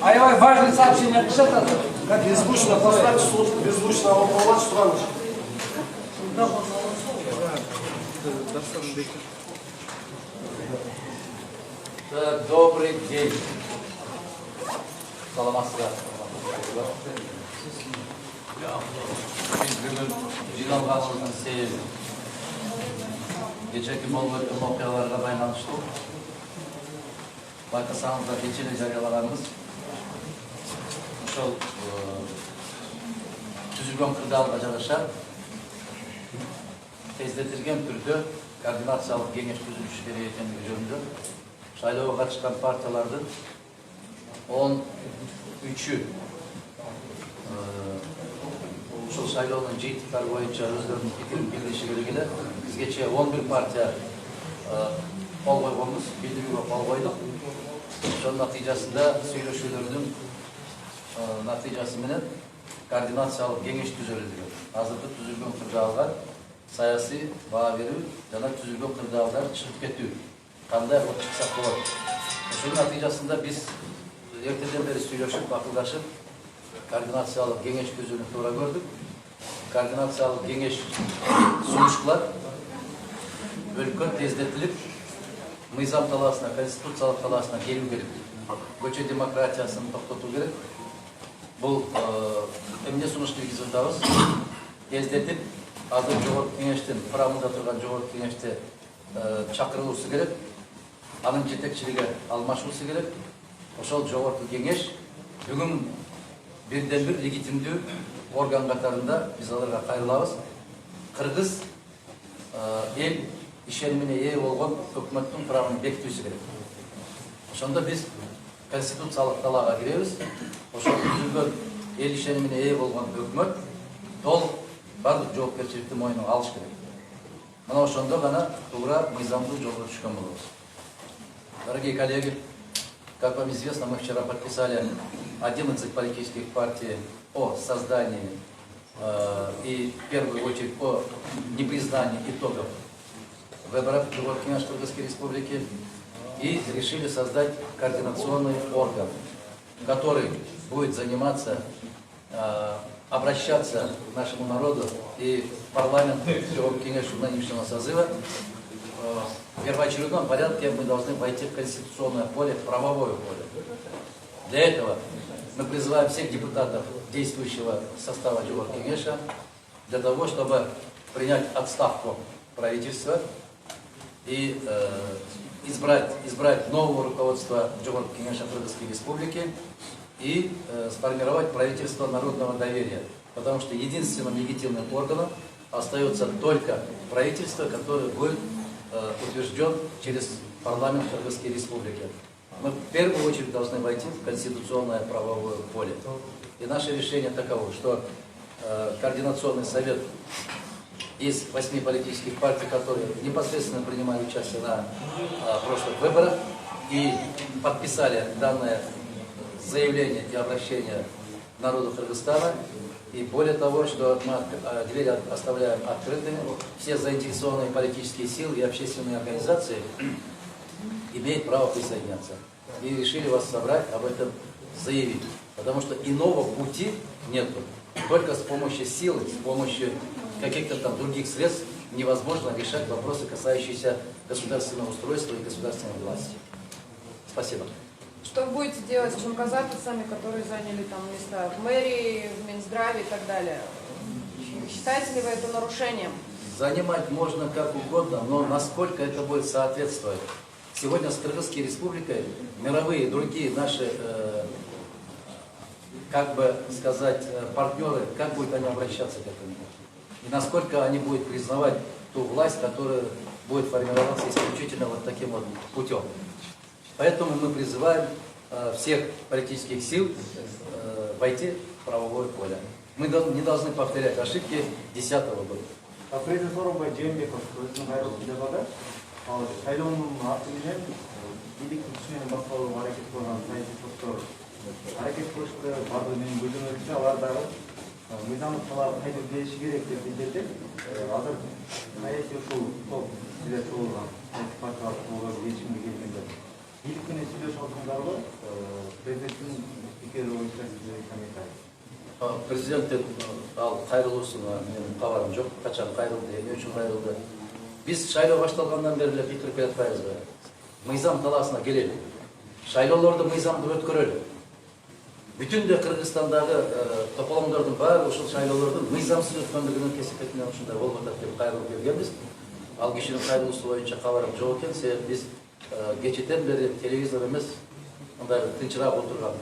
Аябай важный сообщение пишет. Беззвучно поставьте сотку, беззвучно вопрос страну. Добрый день. Саламатсыздар. Biz bugün жиналганыбыздын себеби кечээки болуп өткөн окуяларга байланыштуу. Байкасаңыздар кечээ эле жарыялаганбыз. Ошол түзүлгөн кырдаалга жараша тездетилген түрдө координациялык кеңеш түзүлүшү керек экендиги жөнүндө шайлоого катышкан партиялардын 13-ü ушул шайлоонун жыйынтыктары боюнча өздөрүнүн пикирин билдириши керек эле. Бизгече 11 партия кол койгонбуз, билдирүүгө кол койдук. Ошонун натыйжасында сүйлөшүүлөрдүн натыйжасы менен координациялык кеңеш түзөлдү. Азыркы түзүлгөн кырдаалга саясий баа берүү жана түзүлгөн кырдаалдан чыгып кетүү кандай кылып чыксак болот. Ошонун натыйжасында биз эртеден бери сүйлөшүп, акылдашып, координациялык кеңеш түзүүнү туура көрдүк. Координациялык кеңеш сунуштар өлкө тездетилип, мыйзам талаасына, конституциялык талаасына келүү керек. Көчө демократиясын токтотуу керек. Бул эмне сунуш киргизип атабыз? Тездетип, азыр жогорку кеңештин курамында турган жогорку кеңеште чакырылуусу керек. Анын жетекчилиги алмашуусу керек. Ошол жогорку кеңеш бүгүн бирден бир легитимдүү орган катарында биз аларга кайрылабыз. Кыргыз эл ишенимине ээ болгон өкмөттүн курамын бекитүүсү керек. Ошондо биз конституциялык талаага киребиз. Ошол түзүлгөн эл ишенимине ээ болгон өкмөт толук бардык жоопкерчиликти мойнуна алыш керек. Мына ошондо гана туура мыйзамдуу жолго түшкөн болобуз. Дорогие коллеги, как вам известно, мы вчера подписали 11 политических партий о создании и в первую очередь о непризнании итогов выборов в Кыргызской Республике и решили создать координационный орган, который будет заниматься, обращаться к нашему народу и в парламент нынешнего созыва. В первоочередном порядке мы должны войти в конституционное поле, в правовое поле. Для этого мы призываем всех депутатов действующего состава Джогоркеңеша для того, чтобы принять отставку правительства и избрать нового руководства Джогоркеңеша Кыргызской Республики и сформировать правительство народного доверия. Потому что единственным легитимным органом остается только правительство, которое будет утвержден через парламент Кыргызской Республики. Мы в первую очередь должны войти в конституционное правовое поле. И наше решение таково, что Координационный совет из 8 политических партий, которые непосредственно принимали участие на прошлых выборах и подписали данное заявление и обращение к народу Кыргызстана. И более того, что мы двери оставляем открытыми, все заинтересованные политические силы и общественные организации имеют право присоединяться. И решили вас собрать, об этом заявить. Потому что иного пути нет. Только с помощью силы, с помощью каких-то там других средств невозможно решать вопросы, касающиеся государственного устройства и государственной власти. Спасибо. Что вы будете делать с чумкозаписами, которые заняли там места в мэрии, в Минздраве и так далее? Считаете ли вы это нарушением? Занимать можно как угодно, но насколько это будет соответствовать. Сегодня с Кыргызской Республикой мировые другие наши, как бы сказать, партнеры, как будут они обращаться к этому? И насколько они будут признавать ту власть, которая будет формироваться исключительно вот таким вот путем. Поэтому мы призываем всех политических сил войти в правовое поле. Мы не должны повторять ошибки 2010 года. Президент Сооронбай Жээнбеков өзүнүн кайрылышында бада, ал шайлоонун аты менен бийликтин күчү менен башталууга аракет кылган саясий топтор аракет кылышты, бардыгы менен көзөмөлчү, алар дагы мыйзамдык талаапка кайтып келиши керек деп билдирди. Азыр саясий ушул топ силер чогулган партиялар чогулган чечимге келгенде бийлик менен сүйлөшүп алдыңдарбы? Президенттин пикири боюнча сиздин комментарий. Президенттен ал кайрылуусуна менин кабарым жок. Качан кайрылды, эмне үчүн кайрылды? Биз шайлоо башталгандан бери эле пикир айтпайбызбы? Мыйзам талаасына келели. Шайлоолорду мыйзамдуу өткөрөлү. Бүтүндөй Кыргызстандагы тополоңдордун баары ушул шайлоолордун мыйзамсыз өткөндүгүнүн кесиптетип менен ушундай болуп атат деп кайрылып келгенбиз. Ал кишинин кайрылуусу боюнча кабарым жок экен. Себеби биз кечеден бери телевизор эмес, мындай тынчыраак отурган